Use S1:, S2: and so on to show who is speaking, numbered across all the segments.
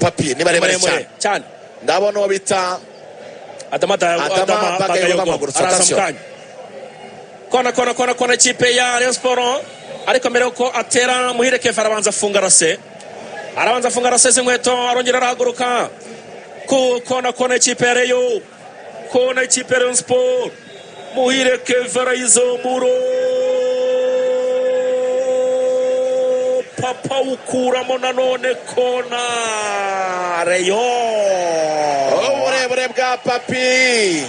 S1: papi ni barebare cyane ndabona uwo bita
S2: Adama Bagayogo arasamukanya kona ikipe ya Rayon Sport ariko mbere yuko atera Muhire Kevin arabanza afunga rase z'inkweto arongera arahaguruka kona ikipe ya Rayon Sport Muhire Kevin arayizomuro papa ukuramo nanone kona Rayon
S1: uburebure bwa papi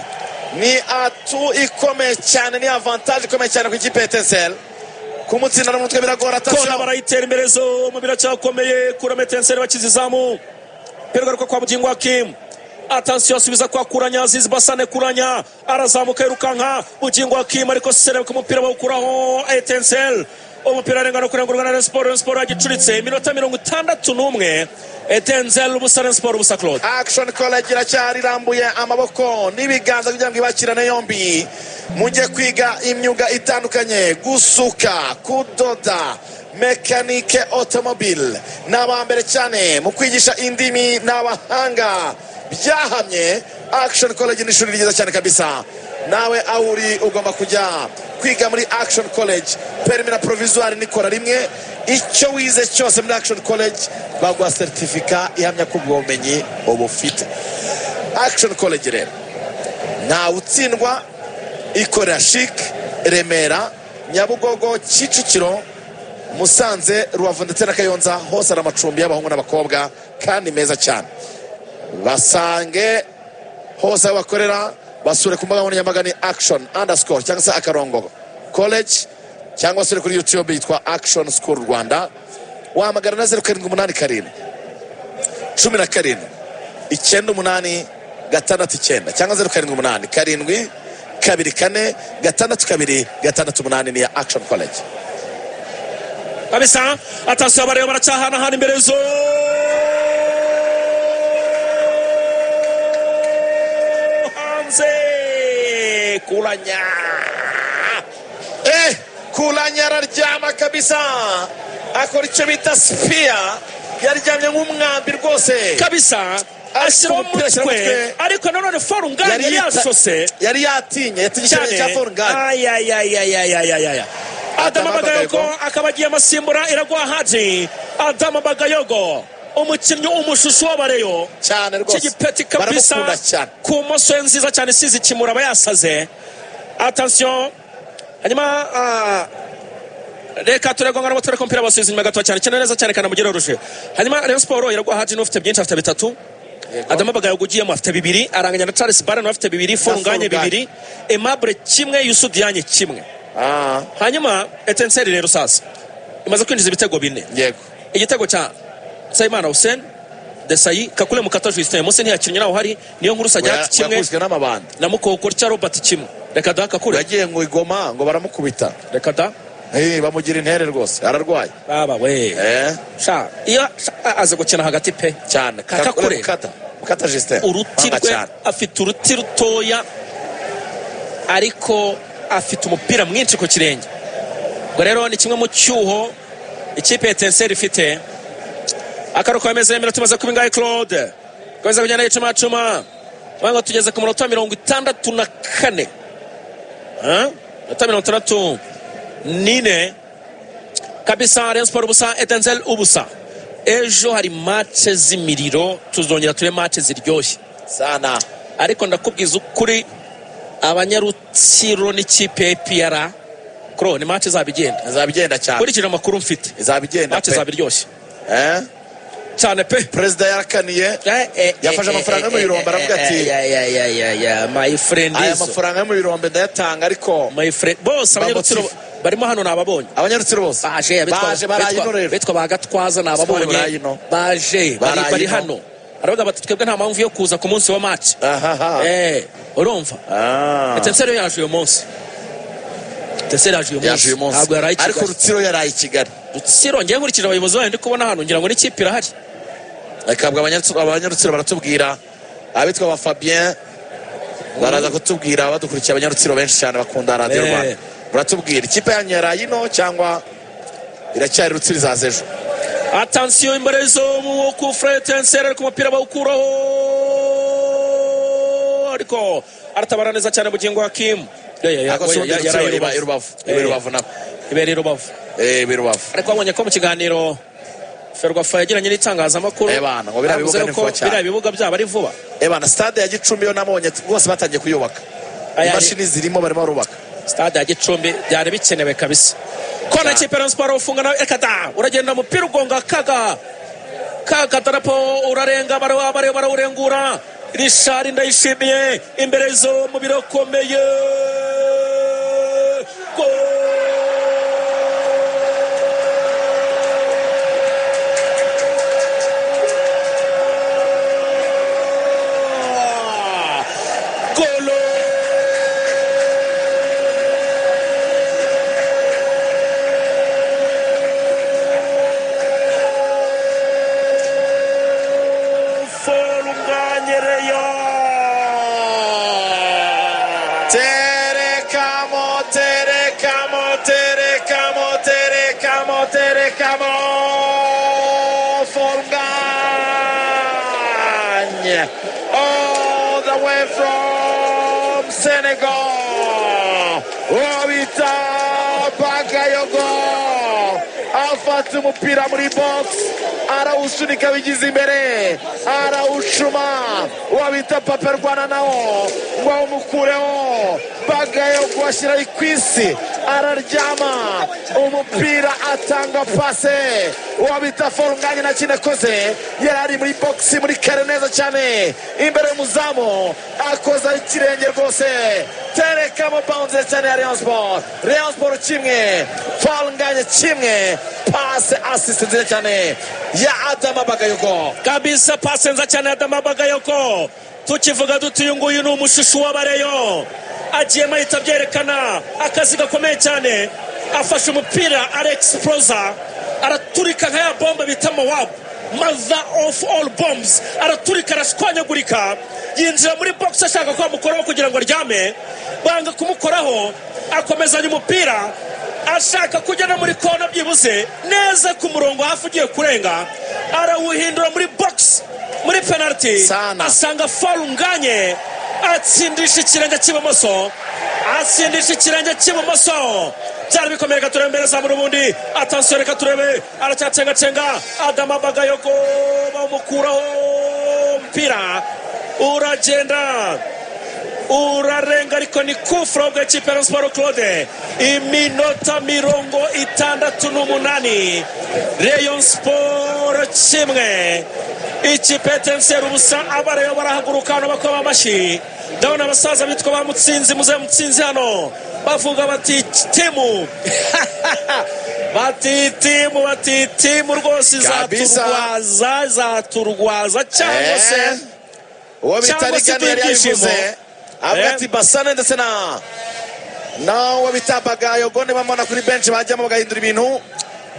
S1: ni atu ikomeye cyane ni avantage ikomeye cyane ku ikipe ya Etincelle kumutsinda n'umutwe biragora
S2: kona barayitera imbere zo mu biracyakomeye kuramo Etincelle bakizizamu pergaruka kwa Bugingo Hakim attention subiza kwa Kuranya Aziz Basane Kuranya arazamuka yirukanka Bugingo Hakim ariko serebe ku mupira bawukuraho Etincelle umupira arengana kurengurwa na Rayon Sport agicuritse iminota 61 Etincelle ubusa Rayon Sport ubusa Claude
S1: Action College iracyari rambuye amaboko n'ibiganza kugira ngo ibakirane yombi mujye kwiga imyuga itandukanye gusuka kudoda mekanike automobile n'abambere cyane mu kwigisha indimi n'abahanga byahamye Action College ni ishuri ryiza cyane kabisa nawe ahuri ugomba kujya kwiga muri Action College permis provisoire nikora rimwe icyo wize cyose muri Action College bagwa certificate ihamya ko ubumenyi ubufite Action College rero nta utsindwa ikorera Chic Remera Nyabugogo Kicukiro Musanze Rubavu ndetse na Kayonza hose ari amacumbi y'abahungu n'abakobwa kandi meza cyane basange hose bakorera basure ku mbuga nkoranyambaga ni action_ cyangwa se akarongo college cyangwa se kuri YouTube yitwa Action School Rwanda wahamagara na 0787 17 98 669 cyangwa 0787 7 2 4 6 2 ni ya Action College
S2: kabisa attention bareba baracahana hano imbere zo Kulanya
S1: Kulanya araryama kabisa akora icyo bita spear yaryamye nk'umwambi rwose
S2: kabisa ashyira umutwe ariko nanone Forungani yashose
S1: yari yatinye yatigishije cya Forungani
S2: Adama Bagayogo akaba agiye amasimbura Iragwa Haji Adama Bagayogo umukinnyi umushusho w'abareyo
S1: cyane rwose
S2: kigipeti kabisa ku moso nziza cyane sizi kimura bayasaze attention hanyuma reka turegongana mu tore kompira basize nyuma gato cyane cyane neza cyane kana mugero rushe hanyuma Rayon Sport Iragwa Haji n'ufite byinshi afite bitatu Adama Bagayogo ugiye mu afite bibiri aranganya na Charles Barano afite bibiri Forunganye bibiri Aimable kimwe Yusuf Dianye kimwe hanyuma Etincelle rero sasa imaze kwinjiza ibitego bine
S1: yego
S2: igitego cya Saimana Hussein Desayi Kakule Mukata Justin Mose ntiyakinnye naho hari niyo nkuru sajya kimwe na Mukoko cya Robert kimwe reka da Kakule
S1: yagiye ngo igoma ngo baramukubita
S2: reka da
S1: bamugira intere rwose ararwaye
S2: baba we sha iyo aze gukina hagati pe
S1: cyane
S2: Kakule
S1: Mukata Justin
S2: uruti rwe afite uruti rutoya ariko afite umupira mwinshi ku kirenge ngo rero ni kimwe mu cyuho ikipe ya Etincelle ifite akaruko yemeze iminota tumaze kuba ingahe Claude kweza kujyana y'icuma wango tugeze ku munota 64 64 kabisa Rayon Sport ubusa Etincelle ubusa ejo hari match z'imiriro tuzongera ture match ziryoshye
S1: sana
S2: ariko ndakubwiza ukuri abanyarutsiro n'ikipe PR Kro ni match zabigenda cyane kurikira amakuru mfite
S1: zabigenda
S2: match zabiryoshye cyane pe
S1: president yarakaniye yafashe amafaranga mu birombe aravuga ati
S2: my friend
S1: aya mafaranga mu birombe ndayatanga ariko
S2: my friend boss abanyarutsiro barimo hano nababonye
S1: abanyarutsiro bose
S2: baje barayino betwa bagatwaza nababonye baje bari hano aravuga bati twebwe nta mpamvu yo kuza ku munsi wa match urumva Etincelle yaje uyu munsi
S1: ntabwo yaraye ariko Rutsiro yaraye Kigali
S2: Rutsiro ngiye nkurikira abayobozi bayo ndi kubona hano ngira ngo n'ikipe irahari
S1: akabwa abanyarutsiro baratubwira abitwa ba Fabien baraza kutubwira badukurikiye abanyarutsiro benshi cyane bakunda Radio Rwanda baratubwira ikipe yanyu yaraye ino cyangwa iracyari Rutsiro izazejo
S2: Atansiyo imbere zo ku Etincelle ku mupira bawukuraho ariko aratabara neza cyane bugingo Hakim
S1: Rubavu
S2: ariko abonye ko mu kiganiro Ferwafa yagiranye n'itangazamakuru
S1: ngo biriya
S2: bibuga byabo ari vuba
S1: stade ya Gicumbi yo nabonye bose batangiye kuyubaka imashini zirimo barimo barubaka
S2: stade ya Gicumbi byari bikenewe kabisa kona ikipe ya Sport ufunga nawe ekada uragenda umupira ugonga kaga darapo urarenga barawurengura Richard Ndayishimiye imbere zo mu birakomeye
S1: all the way from Senegal Wabita Bakayoko afata umupira muri box arawusunika bigize imbere arawushuma Wabita Papa Rwana nawo ngo umukureho Bakayoko ashyira kwisi araryama umupira atanga pase Wabita Forunganye na kinekoze yari muri box muri kare neza cyane imbere y'umuzamu akoza ikirenge rwose terekamo bounce cyane ya Rayon Sport kimwe Forunganye kimwe pase assist nziza cyane ya Adama Bagayoko
S2: kabisa pase nziza cyane ya Adama Bagayoko tukivuga dutuye nguyu ni umushushu w'abareyo agiye mahita byerekana akazi gakomeye cyane afashe umupira Alexplosa araturika nka ya bomba bita Moab mother of all bombs araturika arashwanyagurika yinjira muri box ashaka ko amukoraho kugira ngo aryame banga kumukoraho akomezanya umupira ashaka kujya muri kona byibuze neza ku murongo hafi ugiye kurenga arawuhindura muri box muri penalty asanga Forunganye atsindisha ikirenge cy'ibumoso cyari bikomeye gaturebe mbere za murubundi attention reka turebe aracyacenga Adama Bagayoko bamukuraho mpira uragenda urarenga ariko ni kufro bw'ikipe ya Sport Claude iminota 68 Rayon Sport kimwe ikipe Etincelle ubusa abareyo barahaguruka bakoma amashi ndabona abasaza bitwa ba Mutsinzi muze Mutsinzi hano bavuga bati timu bati timu rwose zaturwaza cyangwa se
S1: uwo bitarigani yari yabivuze abati Basane ndetse nawe bita Bagayoko bamana kuri bench bajyamo bagahindura ibintu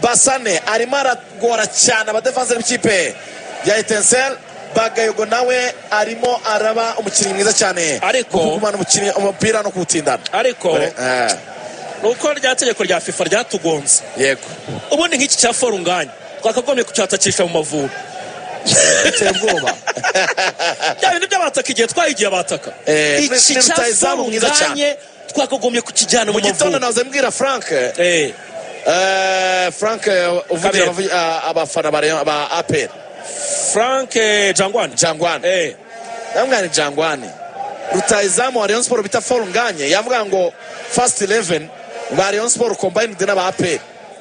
S1: Basane arimo aragora cyane abadefense b'ikipe ya Etincelle Bagayoko nawe arimo araba umukinnyi mwiza cyane
S2: ariko
S1: kugumana umupira no kuwutindana
S2: ariko nuko rya tegeko rya FIFA ryatugonze
S1: yego
S2: ubundi nk'iki cya Forunganye twakagombye kucyatakisha mu Mavubi
S1: ubwoba
S2: byabindi by'abataka igihe twayigiye abataka iki cya Forunganye twakagombye kukijyana mu
S1: gitondo naze mbwira Frank uvugira abafana ba APR
S2: Frank Jangwani
S1: namwana Jangwani rutayizamu wa Rayon Sport bita Forunganye yavuga ngo first 11 ba Rayon Sport combined n'aba APR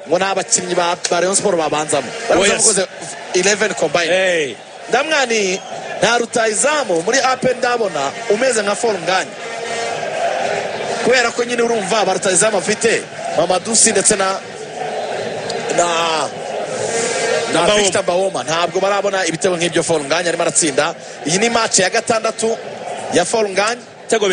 S1: ngo n'abakinnyi ba Rayon Sport babanzamo baravuze 11 combined ndamwani nta rutayizamu muri APR ndabona umeze nka Forunganye kubera ko nyine urumva ba rutayizamu afite Mamadusi ndetse na Victor Bawoma ntabwo barabona ibitego nk'ibyo Forunganye arimo aratsinda iyi ni match ya gatandatu ya Forunganye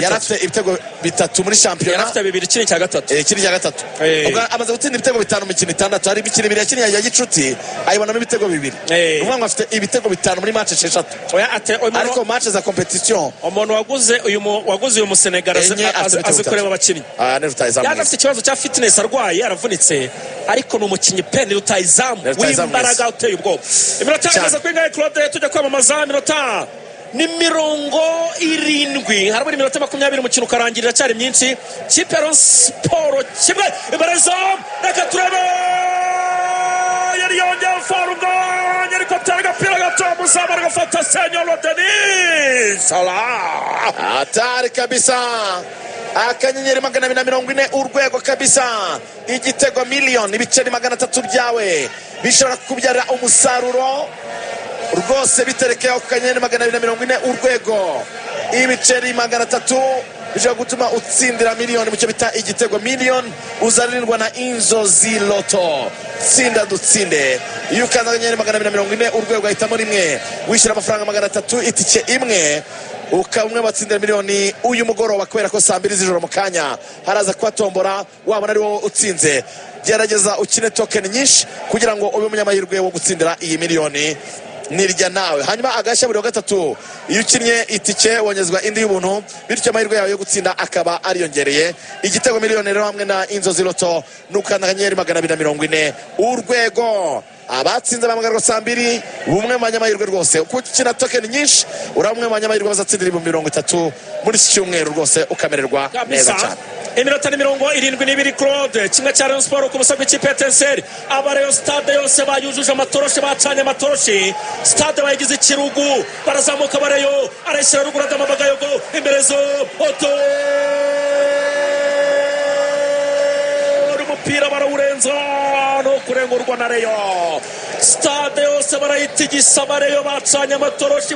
S1: yari afite ibitego bitatu muri shampiyona,
S2: yari afite bibiri ikindi cya gatatu,
S1: ikindi cya gatatu. Ubwo amaze gutsinda ibitego bitanu mu mikino itandatu, hari imikino ibiri yakinnye ya gicuti ayibonamo ibitego bibiri. Uvuga ngo afite ibitego bitanu muri match 6, ariko match za competition
S2: umuntu waguze uyu Musenegal azi kureba abakinnyi. Yari afite ikibazo cya fitness, arwaye aravunitse, ariko ni umukinnyi pe, ni rutayizamu w'imbaraga uteye ubwoba. Iminota yamaze kwingahe Claude, tujya kwamamaza. Iminota ni 70, harabura iminota 20 umukino ukarangirira, cyari myinshi. Kipe Rayon Sport kimwe, imbarazo reka turebe, yari yongeye faruga, yari kotera agapira gato muzamara gafata Senyolo Denis Salah,
S1: atari kabisa. Akanyenyeri 240 urwego kabisa, igitego miliyoni ibiceri 300 byawe bishobora kubyara umusaruro rwose, biterekeho kanyenyeri 240 urwego, ibiceri 300 bishobora gutuma utsindira miliyoni mu cyo bita igitego miliyoni. Uzarirwa na Inzozi Loto, tsinda dutsinde. Iyo ukanda kanyenyeri 240 urwego ahitamo rimwe, wishyura amafaranga 300 itike imwe, ukaba umwe batsindira miliyoni uyu mugoroba, kubera ko saa 2 z'ijoro mu kanya haraza kubatombora, wabona ari wowe utsinze. Gerageza ukine token nyinshi kugira ngo ube umunyamahirwe wo gutsindira iyi miliyoni nirya nawe. Hanyuma agashya buri wa gatatu, iyo ukinnye itike wongezwa indi y'ubuntu, bityo amahirwe yawe yo gutsinda akaba ariyongereye. Igitego miliyoni rero hamwe na Inzozi Loto, nukanda kanyenyeri 240 urwego. Abatsinze bamagarwa saa 2, bumwe mu banyamahirwe rwose, uko ukina token nyinshi urabumwe mu banyamahirwe bazatsindira 30,000 muri iki cyumweru rwose, ukamererwa neza cyane.
S2: Iminota ni 72 Claude, kimwe cya Rayon Sport ku busa bw'ikipe Etincelle. Abareyo stade yose bayujuje amatoroshi, bacanye amatoroshi, stade bayigize ikirugu, barazamuka Bareyo arashyira ruguru Adamabagayogo, imbere zo Oto, umupira barawurenza no kurengurwa na Rayon. Stade yose barayitigisa, Bareyo bacanye amatoroshi,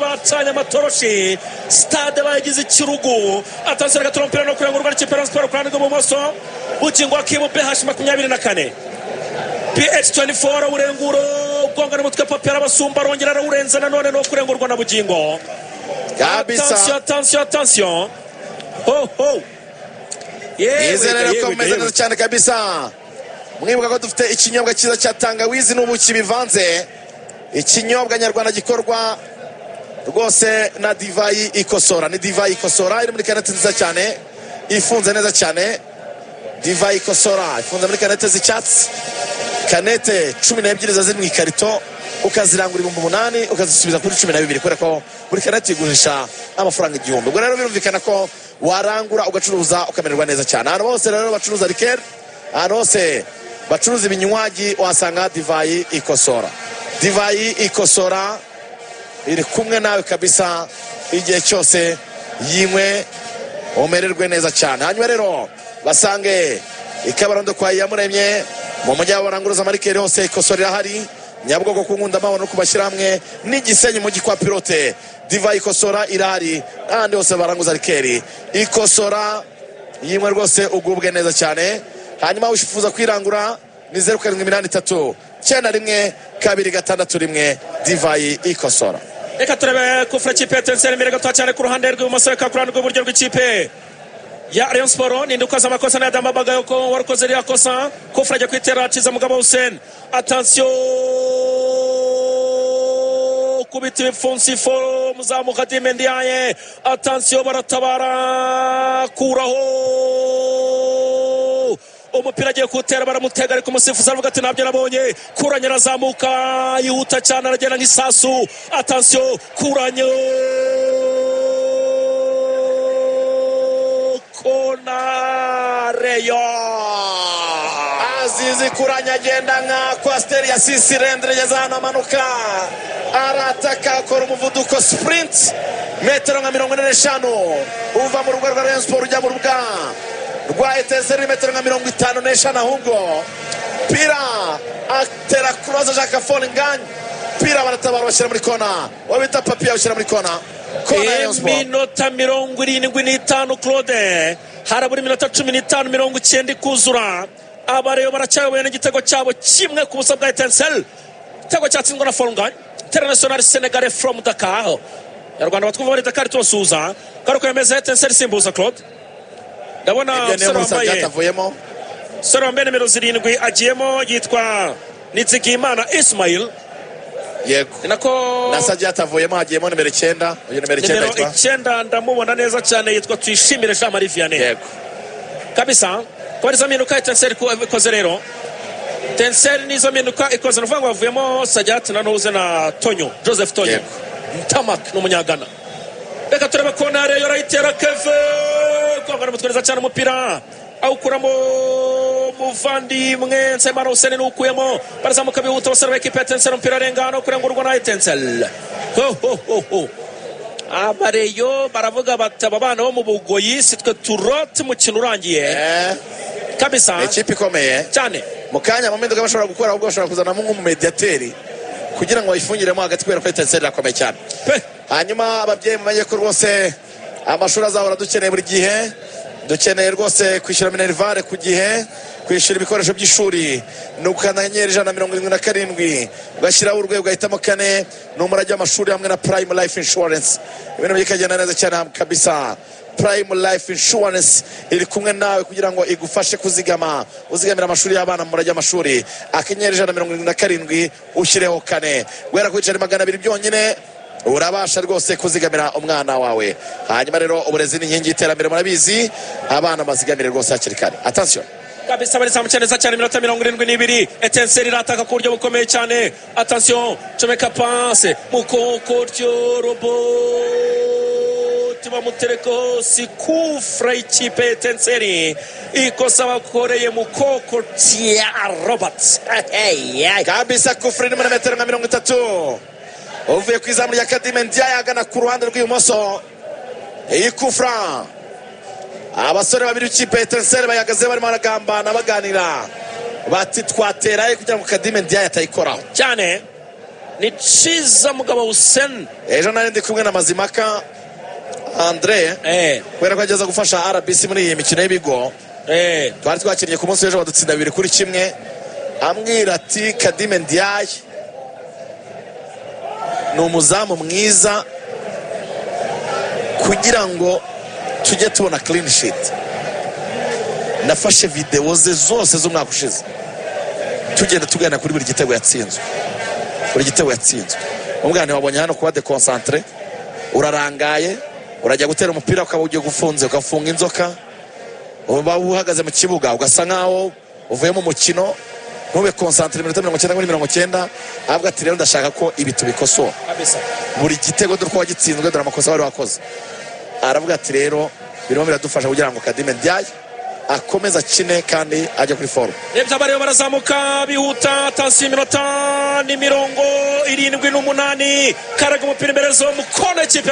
S2: stade bayigize ikirugu. Attention gatompera no kurengurwa n'ikipe Rayon Sport kandi mu bumoso, bukingo akibu BH 24 PH24 urenguro gonga n'umutwe papera basumba, rongera arawurenza nanone no kurengurwa na bugingo kabisa. Attention ho
S1: Izere ko meze cyane kabisa. Mwibuka ko dufite ikinyobwa cyiza cya tangawizi n'ubuki bivanze, ikinyobwa nyarwanda gikorwa rwose na divayi ikosora. Ni divayi ikosora iri muri kanete nziza cyane, ifunze neza cyane. Divayi ikosora ifunze muri kanete z'icyatsi, kanete 12 ziri mu ikarito, ukazirangura 8,000 ukazisubiza kuri 12, kubera ko buri kanete igurisha amafaranga 1,000. Ubwo rero birumvikana ko warangura ugacuruza ukamererwa neza cyane. Hano bose rero bacuruza liqueur, hano bose bacuruza ibinywaji wasanga divayi ikosora. Divayi ikosora iri kumwe nawe kabisa igihe cyose, yimwe umererwe neza cyane. Hanyuma rero basange ikabarondo kwa Iyamuremye mu mujyi wa baranguruza amarikeri hose, ikosora irahari. Nyabugogo ku Nkunda Amahoro no kubashyira hamwe n'Igisenyi mu gikwa pilote, divayi ikosora irahari. Ahandi hose baranguza likeri ikosora, yimwe rwose ugubwe neza cyane. Hanyuma ushifuza kwirangura ni 0783 91 261 divayi ikosora.
S2: Reka turebe kufra kipe Etincelle imbere gato cyane ku ruhande rw'ibumoso, reka kurana rw'iburyo rw'ikipe ya Rayon Sport. Ni ndukaza amakosa na Adamabagayogo warukoze iriya kosa, kufra ajya kwitera aciza Mugabo Hussein. Attention kubita ibipfunsi fo muzamuka Dimendiaye. Attention baratabara, kuraho umupira agiye kutera, baramutega ariko umusifuzi aravuga ati ntabyo nabonye. Kuranye arazamuka yihuta cyane, aragenda nk'isasu. Attention Kuranye, kona Rayon. Azizi Kuranye agenda nka Coaster ya Sisirendre, yageze hano amanuka, arataka akora umuvuduko sprint metero nka 45 uva mu rugo rwa Rayon Sport ujya mu rubuga rwa Etincelle metero nka 55, ahubwo pira atera cross Jacques Folinganye, pira baratabara bashyira muri kona, wabita Papia bashyira muri kona. Iminota 75 Claude, harabura iminota 15 90 kuzura. Abareyo baracyayoboye n'igitego cyabo kimwe ku busa bwa Etincelle. Igitego cyatsinzwe na Folinganye, international Senegalais from Dakar. Nyarwanda batwumva muri Dakar tusuza karuko yemeza Etincelle simbuza Claude ndabona
S1: ibyo niyo
S2: umusore
S1: musa
S2: wambaye
S1: byatavuyemo
S2: umusore wambaye nimero 7 agiyemo yitwa Nizigimana Ismail
S1: yego
S2: nako
S1: na Sajiat avuyemo hagiyemo nimero 9 uyu nimero 9
S2: nimero
S1: yitwa
S2: 9 ndamubona neza cyane yitwa Tuyishimire Jean Marie Vianney
S1: yego
S2: kabisa kubariza mpinduka Etincelle ikoze rero Etincelle nizo mpinduka ikoze nuvuga ngo bavuyemo Sajiat na Ntuze na Tonyo Joseph Tonyo
S1: Yego.
S2: Ntamak n'umunyagana reka turebe konare yorayitera Keve kwangana mutwereza cyane umupira awukuramo muvandimwe Nsemana Hussein n'ukuyemo barazamuka bihuta basara ekipe Etincelle umupira arengana kurengurwa na Etincelle ho abareyo baravuga bati aba bana bo mu Bugoyi sitwe turote mukino urangiye kabisa
S1: ikipe ikomeye
S2: cyane
S1: mu kanya mu mpinduka bashobora gukora ahubwo bashobora kuzanamo nk'umumediateri kugira ngo bayifungiremo hagati kubera ko Etincelle irakomeye cyane hanyuma ababyeyi mumenye ko rwose amashuri azahora dukeneye buri gihe dukeneye rwose kwishyura minerivare ku gihe kwishyura ibikoresho by'ishuri ni ukanyenyeri 177 ugashyiraho urwego ugahitamo 4 ni umurage w'amashuri hamwe na Prime Life Insurance ibintu bikagenda neza cyane kabisa Prime Life Insurance iri kumwe nawe kugira ngo igufashe kuzigamira amashuri y'abana mu murage w'amashuri akanyenyeri 177 ushyireho 4 guhera ku biceri 200 byonyine urabasha rwose kuzigamira umwana wawe hanyuma rero uburezi ni inkingi y'iterambere murabizi abana bazigamire rwose hakiri kare attention
S2: kabisa barizamuka neza cyane iminota 72 Etincelle irataka ku buryo bukomeye cyane attention comeka passe mukokoryo robot bamutereko si kufra ikipe Etincelle ikosa bakoreye mukokoryo robot
S1: kabisa kufra ni metero nka 30 uvuye ku izamu rya Kadime Ndiaye agana ku ruhande rw'ibumoso iyi kufra abasore babiri b'ikipe Etincelle bayagaze barimo baragambana baganira bati twateraye kugira ngo Kadime Ndiaye atayikoraho
S2: cyane ni ciza mugabo Hussein
S1: ejo nari ndi kumwe na Mazimaka Andre kubera ko ageza gufasha RBC muri iyi mikino y'ibigo twari twakinnye ku munsi w'ejo badutsinda 2-1 ambwira ati Kadime Ndiaye ni umuzamu mwiza kugira ngo tujye tubona clean sheet nafashe video ze zose z'umwaka ushize tugenda tugana kuri buri gitego yatsinzwe umwana wabonye hano kuba deconcentré urarangaye urajya gutera umupira ukaba ugiye gufunze ukafunga inzoka uba uhagaze mu kibuga ugasa nkaho uvuye mu mukino ntube concentré iminota 90 avuga ati rero ndashaka ko ibi tubikosora buri gitego dore ko wagitsinzwe dore amakosa wari wakoze aravuga ati rero birimo biradufasha kugira ngo Kadime Ndiaye akomeza akine kandi ajya kuri forum
S2: rebya bareba barazamuka bihuta atasi iminota ni 78 karaga umupira imbere zo mu kona ikipe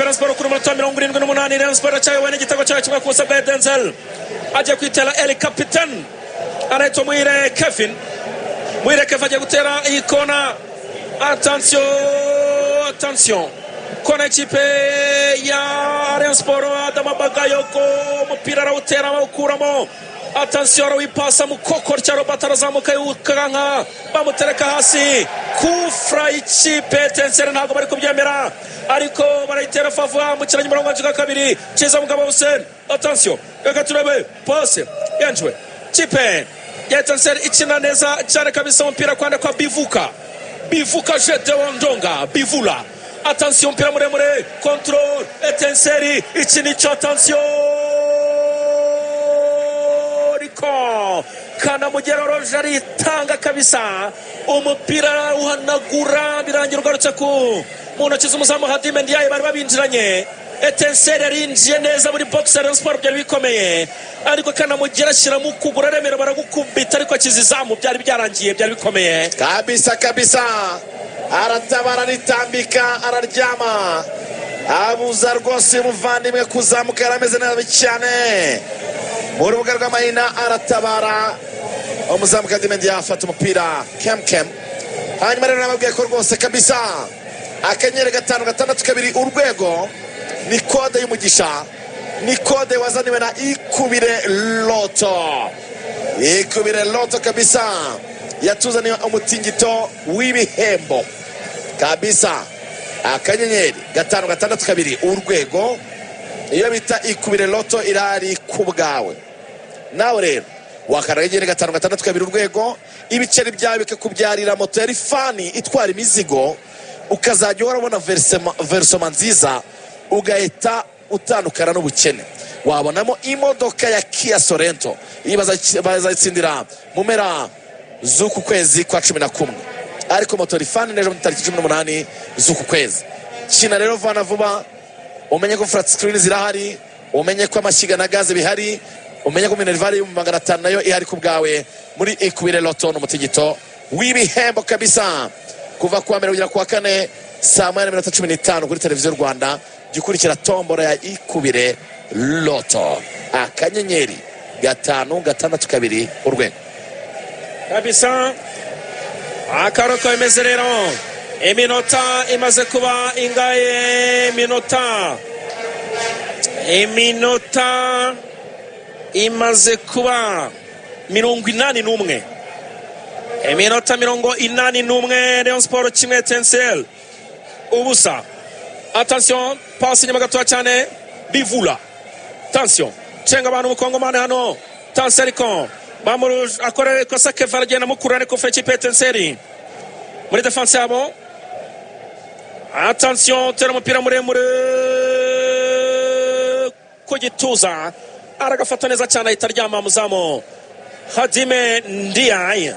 S2: ya Sport kuri minota 78 Rayon Sport cyayoboye n'igitego cyayo kimwe ku busa bwa Etincelle ajya kwitera El Capitaine araito Muhire Kevin agiye gutera iyi kona attention kona ikipe ya Rayon Sport Adama Bagayoko umupira arawutera awukuramo attention arawipasa mu kokor cya Robert arazamuka yukanka bamutereka hasi kufra ikipe Etincelle ntabwo bari kubyemera ariko barayitera favuha mu kiranye murongo wa kabiri kiza mugabo Hussein attention reka turebe passe yanjwe kipe ya Etincelle ikina neza cyane kabisa umupira kwanda kwa Bivuka Jete Wondonga Bivula attention mpira muremure control Etincelle ikinicho attention riko kana mugero Roger itanga kabisa umupira uhanagura birangira ugarutse ku muntu kiza umuzamu Kadime Ndiaye bari babinjiranye Etincelle yarinjiye neza muri box Rayon Sport byari bikomeye ariko kana mugera ashyiramo ukugura remera baragukubita ariko akizizamu byari byarangiye byari bikomeye
S1: kabisa aratabara ritambika araryama abuza rwose umuvandimwe kuzamuka yarameze nabi cyane mu rubuga rw'amahina aratabara umuzamu Kadime Ndiaye afata umupira kem hanyuma rero nababwiye ko rwose kabisa akanyenyeri 5-6-2 urwego ni kode y'umugisha ni kode wazaniwe na Ikubire Loto kabisa yatuzaniwe umutingito w'ibihembo kabisa akanyenyeri 562 urwego, iyo bita ikubire loto irari ku bwawe. Nawe rero wakaragene 562 urwego, ibiceri byawe bikakubyarira moto ya rifani itwara imizigo, ukazajya urabona versoma nziza, ugahita utandukana n'ubukene. Wabonamo imodoka ya Kia Sorento, iyi bazayitsindira mu mpera z'uku kwezi kwa 11, ariko moto rifani nejo mu tariki 18 z'uku kwezi. Kina rero vana vuba, umenye ko flat screen zirahari, umenye ko amashyiga na gaze bihari, umenye ko minervari mu 500 nayo ihari ku bwawe muri ikubire loto n'umutigito w'ibihembo kabisa. Kuva kuwa mbere kugera kuwa kane saa 8:15 kuri televiziyo Rwanda, gikurikira tombora ya ikubire loto. Akanyenyeri 562 urwego
S2: kabisa. Akaroko imeze rero, iminota imaze kuba ingaye, iminota imaze kuba 81, iminota 81. Rayon Sport 1 Etincelle ubusa. Attention, passe inyuma gatoya cyane, Bivula. Attention, cenga abantu mu Kongomani hano. Attention ariko bamuru akorera kosa Kevin agenda mukura ariko French Etincelle muri defense yabo. Attention, tera umupira muremure ku gituza, aragafata neza cyane, ahita aryama muzamu Hadime Ndiaye.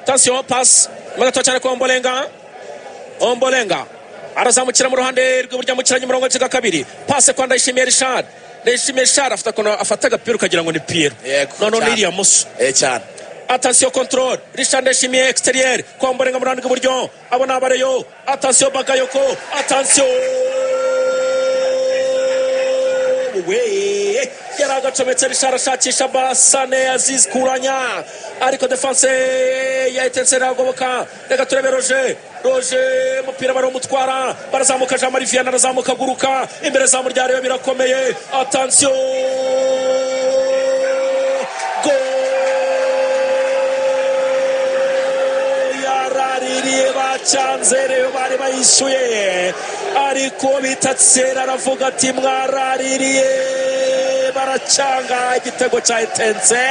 S2: Attention, pass magato cyane kwa Ombolenga arazamukira mu ruhande rw'iburyo, mukiranye umurongo wa kabiri, passe kwa Ndayishimiye Richard. Ndayishimiye Richard afata agapira ukagira ngo ni Pierre, none iriya muso
S1: cyane.
S2: Attention, control Richard Ndayishimiye exterieur kwa Ombolenga mu ruhande rw'iburyo, abona abareyo. Attention, Bagayoko. Attention, we yaragacometse Richard ashakisha Basane Aziz Kuranya, ariko defense ya Etincelle agoboka. Reka turebe Roger umupira baromutwara, barazamuka Jean Marie Vianney arazamuka guruka imbere za mu ryarebe, birakomeye. Attention, go yaraririye bacyanzere bari bayishuye, ariko bitatsera aravuga ati mwaraririye, baracanga igitego cya Etincelle.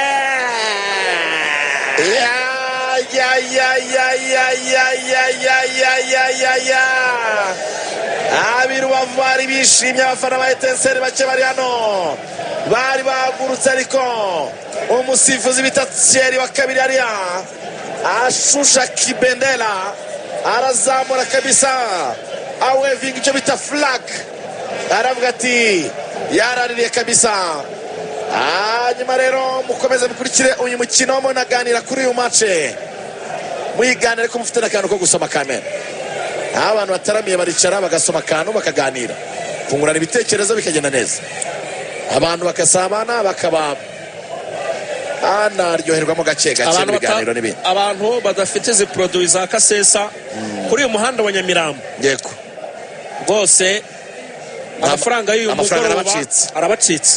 S1: Abirubavu bari bishimye, abafana ba Etincelle bake bari hano bari bagurutse, ariko umusifuzi bita Thierry wa kabiri hariya ashusha kibendera, arazamura kabisa awevinga icyo bita flag, aravuga ati yaraririye kabisa. Hanyuma rero mukomeze mukurikire uyu mukino, munaganira kuri uyu match, muyiganire ariko mufite n'akantu ko gusoma kamera. Abantu bataramiye baricara bagasoma akantu bakaganira, kungurana ibitekerezo bikagenda neza, abantu bakasabana bakaba anaryoherwamo gake gake ibiganiro n'ibindi.
S2: Abantu badafite izi produits za Kasesa kuri uyu muhanda wa Nyamirambo,
S1: yego
S2: rwose amafaranga y'uyu mugoroba arabacitse.